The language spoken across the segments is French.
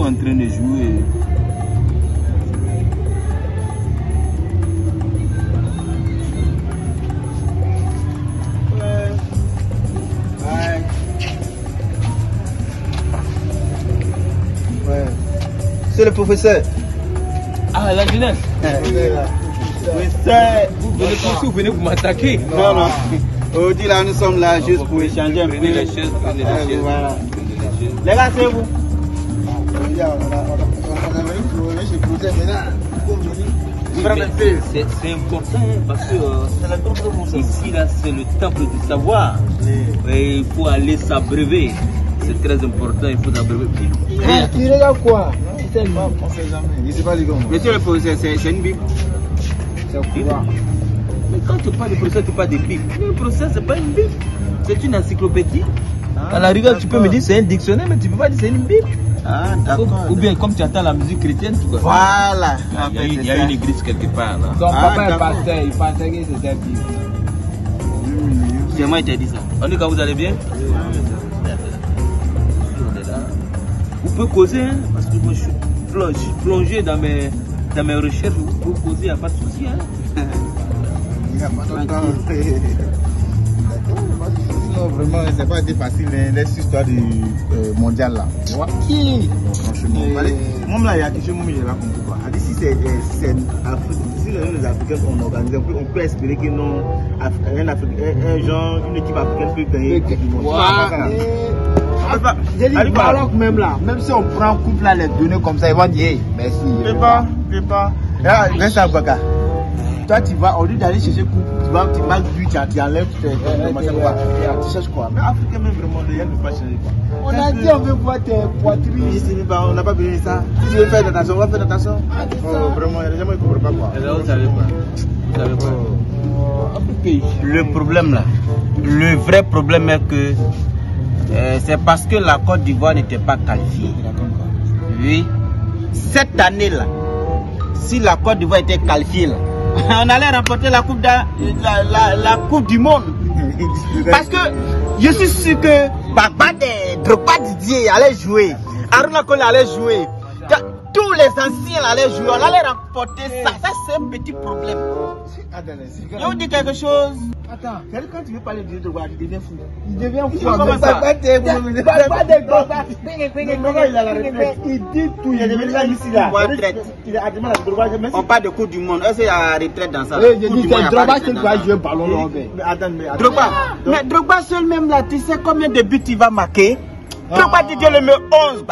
en train de jouer. C'est le professeur. Ah, la jeunesse. Professeur. Vous venez comme si vous venez vous m'attaquer. Non, non. Aujourd'hui, là, nous sommes là juste pour échanger un peu. Prenez les chaises, prenez les chaises. Voilà. Les gars, c'est vous. C'est important parce que ici, là, c'est le temple du savoir. Et il faut aller s'abreuver. C'est très important, il faut s'abreuver. Tu regardes quoi? On sait jamais. Je sais pas les gars. Monsieur le professeur, c'est une Bible. C'est quoi? Mais quand tu parles de procès, tu parles de Bible. Mais le procès, c'est pas une Bible. C'est une encyclopédie. À la rigueur, tu peux me dire c'est un dictionnaire, mais tu peux pas dire c'est une Bible. Ah, d'accord. Ou bien comme tu entends la musique chrétienne, tu vois. Voilà. Il y a une église quelque part là. Ton papa est pasteur, il pensait que c'était Bible. C'est moi qui t'ai dit ça. On dit quand vous allez bien? Vous pouvez causer, hein, parce que moi je suis plongé dans mes recherches. Vous pouvez causer, il n'y a pas de souci. Hein. Il n'y a pas de non, vraiment, c'est pas été facile, cette histoire du mondial là. Qui? Franchement, moi là, il y a quelque chose que je vais raconter quoi. Si c'est Afrique, si les Africains sont organisés, on peut espérer que non, un genre, une équipe africaine peut gagner du monde. J'ai dit Maroc même là, même si on prend couple là, les données comme ça, ils vont dire hey, merci. Je sais pas. Reste à Baka. Toi, tu vas, au lieu d'aller chercher couple, tu marques but, tu enlèves, tu cherches quoi. Mais Africain, même vraiment, les gens ne peuvent pas chercher quoi. On a dit on veut voir tes poitrines. On n'a pas besoin de ça. Si tu veux faire attention, on va faire attention. Vraiment, les gens ne comprennent pas quoi. Vous savez pas. Vous savez pas. Le problème là, le vrai problème est que c'est parce que la Côte d'Ivoire n'était pas qualifiée. Oui. Cette année là, si la Côte d'Ivoire était qualifiée là, on allait remporter la coupe du monde. Parce que je suis sûr que Drogba Didier allait jouer, Aruna Kone allait jouer, tous les anciens allaient jouer, on allait remporter ça. Ça c'est un petit problème. Je vous dis quelque chose. Attends, quand tu veux parler de Drogba, tu deviens fou. Il devient fou. Comment ça? Il dit tout. Il est devenu ici là. On parle de Coupe du Monde. Est-ce qu'il y a retraite dans ça? Je dis c'est Drogba qui va jouer ballon. Mais Drogba seul même là, tu sais combien de buts il va marquer? Drogba dit le met 11.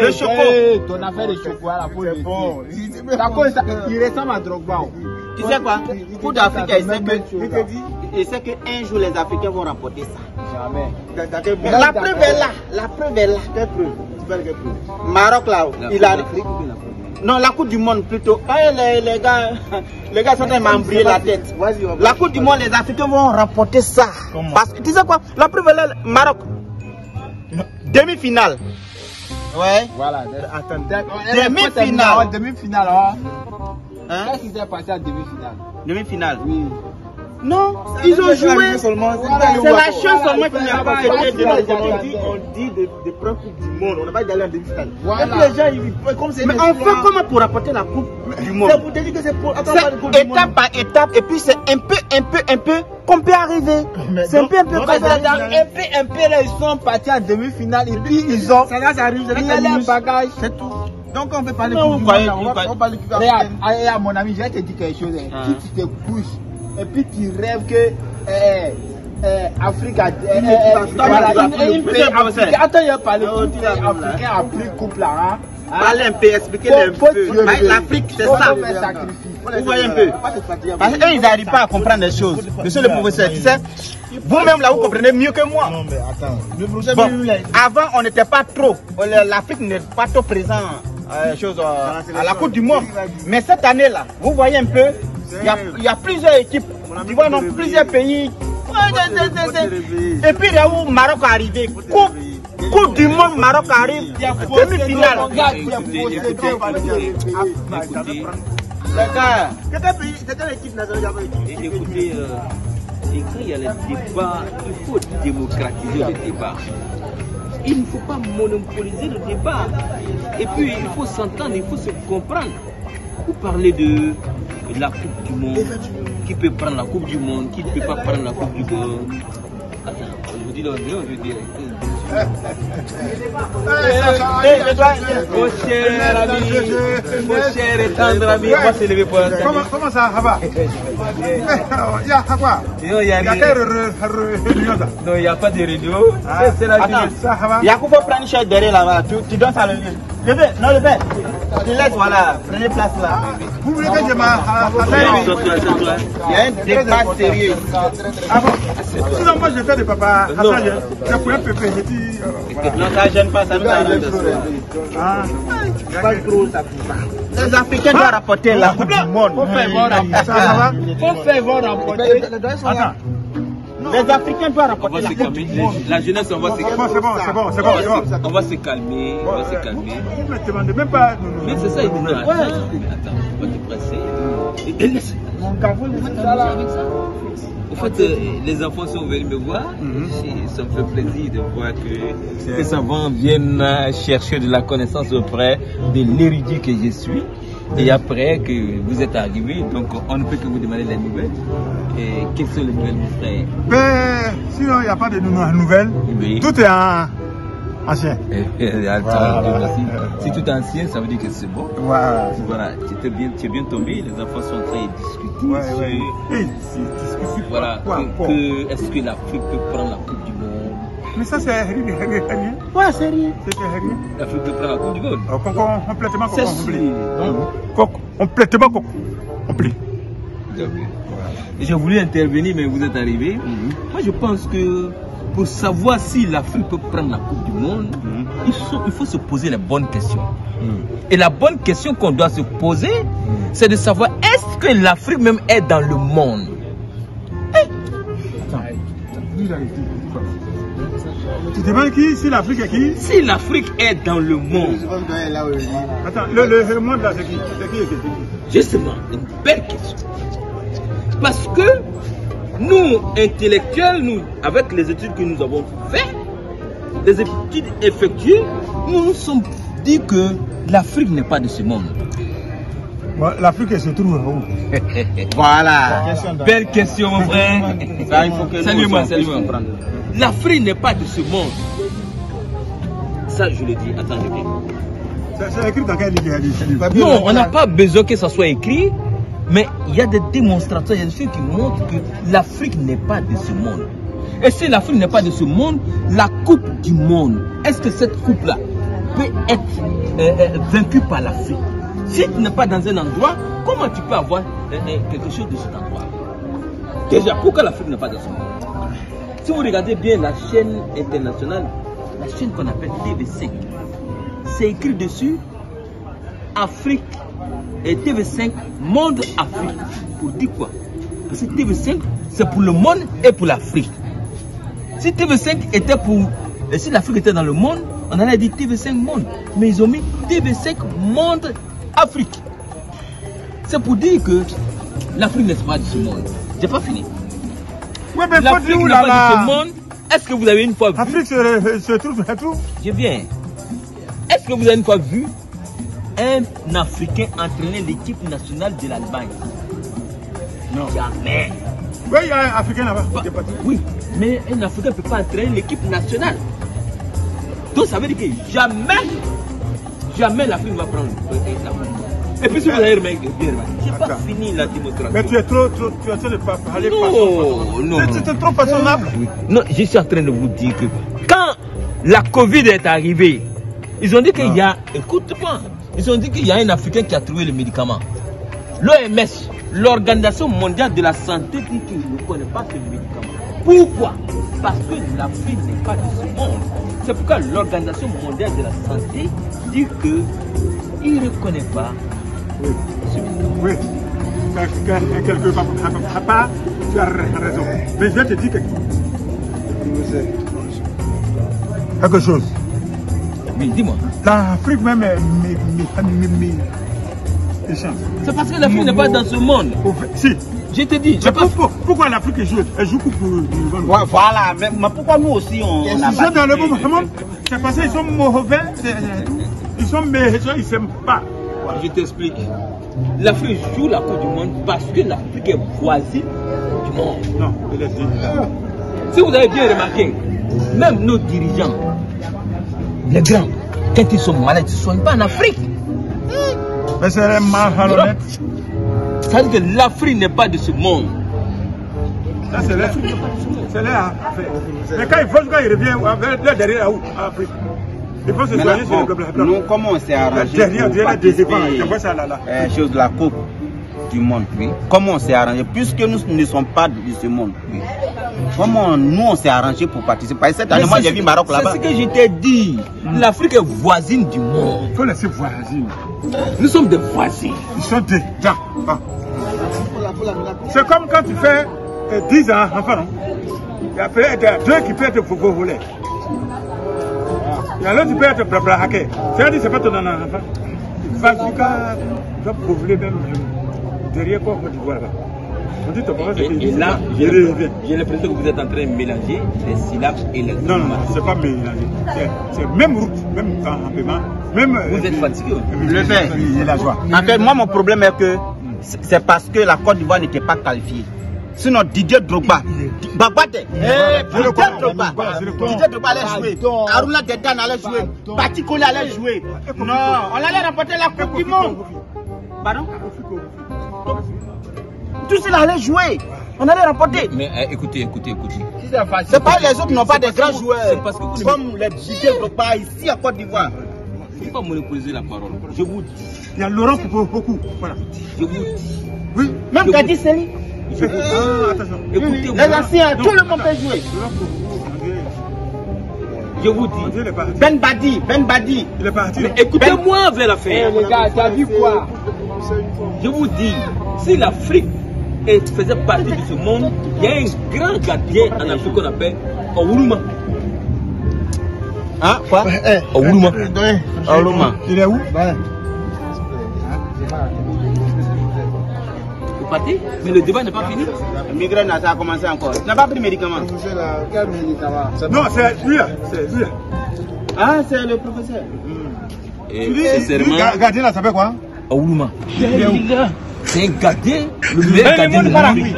Le choco. Ton affaire de choco là, c'est bon. Il ressemble à Drogba. Tu sais quoi? Pour d'Afrique, il sait qu'un jour les Africains vont remporter ça. Jamais. La preuve est là. La preuve est là. Quelle preuve? Maroc là, il a. Non, la Coupe du Monde plutôt. Les gars sont en train de m'embriller la tête. La Coupe du Monde, les Africains vont remporter ça. Parce que tu sais quoi? La preuve est là, Maroc. Demi-finale. Ouais. Voilà. Attends. Demi-finale. Demi-finale. Qu'est-ce qui s'est passé à demi-finale? Demi-finale. Oui. Non, ils ont joué. C'est la chance seulement qu'il n'y a pas. On dit de prendre Coupe du Monde. On n'a pas d'aller en demi-finale. Voilà. Et puis les gens, mais on fait comment pour rapporter la Coupe du Monde? C'est pour te dire que c'est pour étape par étape. Et puis c'est un peu qu'on peut arriver. C'est un peu qu'on peut arriver. Un peu là, ils sont partis en demi-finale. Et puis ils ont. Ça arrive. Il y a les bagages. C'est tout. Donc on peut parler de Regarde, mon ami, je vais te dire quelque chose. Si tu te couches et puis tu rêves que Afrique a une pays africain. Attends, il y a parlé africain a pris couple là. Parlez un peu, expliquez un peu. L'Afrique, c'est ça. Vous voyez un peu. Parce qu'eux, ils n'arrivent pas à comprendre les choses. Monsieur le professeur, tu sais, vous-même là, vous comprenez mieux que moi. Non, mais attends. Bon, avant, on n'était pas trop. L'Afrique n'est pas trop présente à la Coupe du Monde. Mais cette année-là, vous voyez un peu, il y a plusieurs équipes. Tu vois, dans plusieurs pays. Et puis là où Maroc est arrivé, Coupe du Monde, Maroc arrive, demi-finale. Écoutez, et quand il y a les débats, il faut démocratiser le débat. il ne faut pas monopoliser le débat. Et puis, il faut s'entendre, il faut se comprendre. Vous parlez de la Coupe du Monde. Qui peut prendre la Coupe du Monde? Qui ne peut pas prendre la Coupe du Monde? Attends, je vous dis le je veux dire. Mon cher ami, mon cher et tendre ami, on va se lever pour un temps. Comment ça va? Il y a quoi? Non, il n'y a rien. Non, il n'y a pas de réunion. C'est la vie. Il y a qu'on peut prendre une chaise derrière là-bas. Tu donnes ça le levez. Non, levez. Tu laisses, voilà. Prenez place là. Vous voulez que je il y a un débat sérieux. Ah bon? Sinon, moi je fais des papas. Je pourrais pépé. Je dis. Non, ça gêne pas, ça nous arrive. Pas trop, ça les Africains doivent rapporter la Coupe du Monde. Faut faire voir rapporter. Attends. Les Africains doivent rapporter la Coupe du Monde. La jeunesse, on va se calmer. C'est bon. On va se calmer. On va se calmer. Vous ne me demandez même pas. Mais c'est ça, il dit non. Attends, on va te presser. Mon café, vous faites ça là. En fait, les enfants sont venus me voir. Ça me fait plaisir de voir que ces savants viennent chercher de la connaissance auprès de l'érudit que je suis. Et après que vous êtes arrivés, donc on ne peut que vous demander les nouvelles. Et quelles sont les nouvelles, mon frère? Mais sinon, il n'y a pas de nouvelles. Oui. Tout est ancien. Si tout est ancien, ça veut dire que c'est bon. Voilà. Voilà, tu es bien tombé, les enfants sont en train de discuter. Voilà, est-ce que l'Afrique peut prendre la Coupe du Monde? Mais ça, c'est rien. Ouais, c'est rien. C'est rien. L'Afrique peut prendre la Coupe du Monde? Complètement complet. Complètement complet. J'ai voulu intervenir, mais vous êtes arrivé. Moi, je pense que pour savoir si l'Afrique peut prendre la Coupe du Monde, il faut se poser les bonnes questions. Et la bonne question qu'on doit se poser, c'est de savoir est-ce que l'Afrique même est dans le monde? Tu demandes qui? Si l'Afrique est qui? Si l'Afrique est dans le monde. Attends, le monde là, c'est qui? Justement, une belle question. Parce que nous, intellectuels, nous, avec les études que nous avons faites, les études effectuées, nous nous sommes dit que l'Afrique n'est pas de ce monde. Bon, l'Afrique se trouve où? Voilà. Belle question, mon frère. Salut-moi. L'Afrique n'est pas de ce monde. Ça, je le dis. Attends, je viens. C'est écrit dans quel livre? Non, on n'a pas besoin que ça soit écrit. Mais il y a des démonstrations, il y a des choses qui montrent que l'Afrique n'est pas de ce monde. Et si l'Afrique n'est pas de ce monde, la Coupe du Monde, est-ce que cette coupe-là peut être vaincue par l'Afrique? Si tu n'es pas dans un endroit, comment tu peux avoir quelque chose de cet endroit? Déjà, pourquoi l'Afrique n'est pas dans ce monde? Si vous regardez bien la chaîne internationale, la chaîne qu'on appelle TV5, c'est écrit dessus Afrique et TV5 Monde Afrique. Pour dire quoi? Parce que TV5 c'est pour le monde et pour l'Afrique. Si TV5 était pour... Et si l'Afrique était dans le monde, on allait dire TV5 Monde. Mais ils ont mis TV5 Monde Afrique. C'est pour dire que l'Afrique n'est pas de ce monde. J'ai pas fini. Ouais, mais l'Afrique n'est pas de ce monde. Est-ce que vous avez une fois vu... L'Afrique se trouve tout. Je viens. Est-ce que vous avez une fois vu un Africain entraîner l'équipe nationale de l'Allemagne? Non. Jamais. Oui, il y a un Africain là-bas. Oui, mais un Africain ne peut pas entraîner l'équipe nationale. Donc ça veut dire que jamais l'Afrique va prendre la. Et puis si vous avez remarqué, j'ai pas fini la démonstration. Mais tu es trop tu es en train de parler non. Tu es trop passionnable. Non, je suis en train de vous dire que quand la Covid est arrivée, ils ont dit qu'il y a, écoute-moi, ils ont dit qu'il y a un Africain qui a trouvé le médicament. L'OMS, l'Organisation mondiale de la santé, dit qu'il ne connaît pas ce médicament. Pourquoi? Parce que l'Afrique n'est pas de ce monde. C'est pourquoi l'Organisation mondiale de la santé dit qu'il ne reconnaît pas ce médicament. Oui, quelque part, tu as raison. Mais je vais te dire quelque chose. Oui, dis-moi. L'Afrique même C'est parce que l'Afrique n'est pas dans ce monde. Si. Je te dis. Pourquoi l'Afrique joue? Elle joue pour ouais, voilà, mais pourquoi nous aussi on a pas dans le monde? C'est parce qu'ils sont mauvais, ils sont méchants, ils ne s'aiment pas. Je t'explique. L'Afrique joue la Coupe du Monde parce que l'Afrique est voisine du monde. Non, elle est dit. Si vous avez bien remarqué, même nos dirigeants, les grands, quand ils sont malades, ils ne soignent pas en Afrique. Mais c'est un malhonnête. Ça veut dire que l'Afrique n'est pas de ce monde. Ça, c'est l'air. C'est l'air. Mais quand il revient derrière où? En Afrique. Il faut se soigner sur le peuple. Nous, comment on s'est arrangé chose de la Coupe du Monde, oui. Comment on s'est arrangé? Puisque nous ne sommes pas de ce monde, oui. Comment nous on s'est arrangé pour participer? Cette année, moi j'ai vu Maroc là-bas. C'est ce que je t'ai dit. L'Afrique est voisine du monde. Il faut laisser voisine. Nous sommes des voisins. Ils sont des gens. C'est comme quand tu fais 10 ans, enfin, il y a peut-être deux qui peuvent être volés. Il y a l'autre qui peut être hacké. C'est-à-dire que c'est pas ton enfant. Il va voler même derrière quoi Côte d'Ivoire. Et là, j'ai l'impression que vous êtes en train de mélanger les syllabes et les non, c'est pas mélangé. C'est même route, même en paiement. Même, vous êtes fatigué. Le fait, il la joie. En fait, moi, mon problème est que c'est parce que la Côte d'Ivoire n'était pas qualifiée. Sinon, Didier Drogba, Didier Drogba allait jouer, Aruna Dedan allait jouer, Bati Kole allait jouer. Non, on allait remporter la Coupe du Monde. Pardon? Tout cela allait jouer. On allait remporter. Mais écoutez. C'est pas les autres n'ont pas des grands joueurs comme les Didier Drogba ici à Côte d'Ivoire. Il ne faut pas monopoliser la parole. Je vous dis. Il y a Laurent qui peut beaucoup. Voilà. Je vous dis. Oui. Même Gadi Seli. Écoutez, les anciens, tout le monde peut jouer. Je vous dis. Ben Badi. Il est parti. Mais écoutez-moi vers la fin. Les gars, t'as vu quoi? Je vous dis, si l'Afrique faisait partie de ce monde, il y a un grand gardien en Afrique qu'on appelle Ourouma. Hein? Quoi? Ourouma. Il est où? Vous partez? Mais le débat n'est pas fini. Le migraine, ça a commencé encore. Tu n'as pas pris de médicaments? Quel médicament? Non, c'est lui. C'est lui. Ah, c'est le professeur. Et sincèrement, gardien là, ça fait quoi? Ourouma. C'est un gardien, le meilleur gardien de l'Afrique.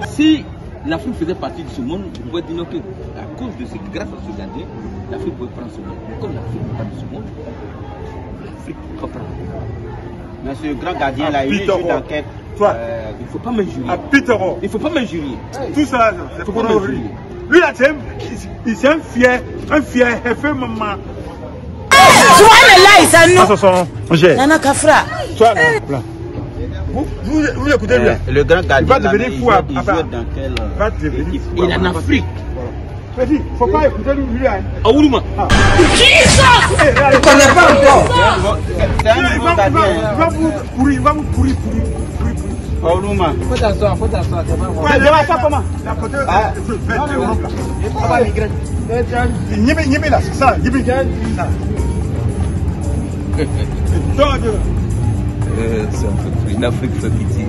Si l'Afrique faisait partie de ce monde, je pourrais dire que à cause de grâce à ce gardien, l'Afrique pouvait prendre ce monde. Mais comme l'Afrique n'est pas de ce monde, l'Afrique ne peut pas prendre. Mais ce grand gardien là, il est d'enquête. Toi, il ne faut pas m'injurier. À Pitoro. Il ne faut pas m'injurier. Tout ça, c'est pour m'injurier. Lui là, c'est un fier, fait maman. Tu vois le là, ça nous. Ça, Nana Kafra. Toi, là. Vous écoutez lui. Le grand gardien. Il va devenir fou à Il est en Afrique. Il ne faut pas écouter lui. Ourouma. Qui ça? Tu ne connais pas encore. Il va vous pourrir. Ourouma. Faut t'asseoir, t'es pas moi. Je vais faire comment? La côté Nibi là, c'est ça. Nibi. C'est un peu pris. L'Afrique fait pitié.